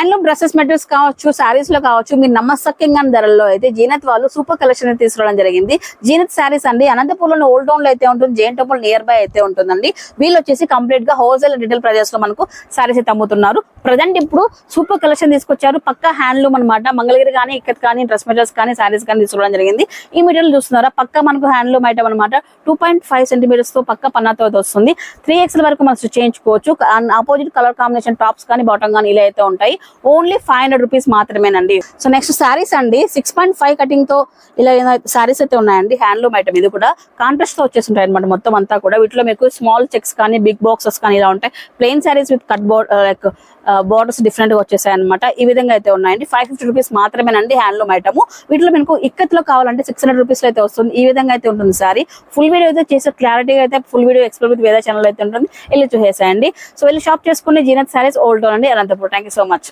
Handloom dresses materials కావచ్చు, శారీస్ లో కావచ్చు, మీరు నమ్మసక్యంగా ధరల్లో అయితే జీనత్ వాళ్ళు సూపర్ కలెక్షన్ అయితే తీసుకురావడం జరిగింది. జీనత్ శారీస్ అండి అనంతపూర్లో ఓల్డ్ టౌన్ లో అయితే ఉంటుంది, జైన్ టెంపుల్ నియర్ బై అయితే ఉంటుందండి. వీళ్ళు వచ్చేసి కంప్లీట్ గా హోల్సేల్ రిటైల్ ప్రైజెస్ లో మనకు శారీస్ అయితే అమ్ముతున్నారు. ప్రజెంట్ ఇప్పుడు సూపర్ కలెక్షన్ తీసుకొచ్చారు. పక్కా హ్యాండ్లూమ్ అనమాట. మంగళగిరి కానీ, ఇక్కడ కానీ, డ్రెస్ మెటీరియల్స్ కానీ, శారీస్ కానీ తీసుకోవడం జరిగింది. ఈ మెటీరియల్ చూస్తున్నారా, పక్కా మనకు హ్యాండ్లూమ్ ఐటమ్ అనమాట. 2.5 సెంటీమీటర్స్ తో పక్క పన్నాతో వస్తుంది. 3XL వరకు మనం స్టిచ్ చేయించుకోవచ్చు. ఆపోజిట్ కలర్ కాంబినేషన్ టాప్స్ కానీ, బాటమ్ కానీ ఇలా అయితే ఉంటాయి. ఓన్లీ 500 రూపీస్ మాత్రమేనండి. సో నెక్స్ట్ శారీస్ అండి 6.5 కటింగ్ తో ఇలా శారీస్ అయితే ఉన్నాయండి. హ్యాండ్లూమ్ ఐటమ్ ఇది కూడా కాంట్రాస్ట్ తో వచ్చేసి అనమాట. మొత్తం అంతా కూడా వీటిలో మీకు స్మాల్ చెక్స్ కానీ, బిగ్ బాక్సెస్ కానీ ఇలా ఉంటాయి. Plain saris with cut like borders different గా వచ్చేసాయి అనమాట. ఈ విధంగా అయితే ఉన్నాయండి. 550 రూపీస్ మాత్రమేనండి హ్యాండ్లూమ్ ఐటమ్. వీటిలో మీకు ఇక్కత్లో కావాలంటే 600 రూపీస్ లో అయితే వస్తుంది. ఈ విధంగా అయితే ఉంటుంది సారీ. ఫుల్ వీడియో అయితే చేసే క్లారిటీగా అయితే ఫుల్ వీడియో ఎక్స్ప్లోర్ విత్ వేరే ఛానల్ అయితే ఉంటుంది. వెళ్ళి చూసేసాయండి. సో వెళ్ళి షాప్ చేసుకుని జీనత్ శారీస్ ఓల్డ్ టౌన్ అండి, Anantapur. Thank you so much.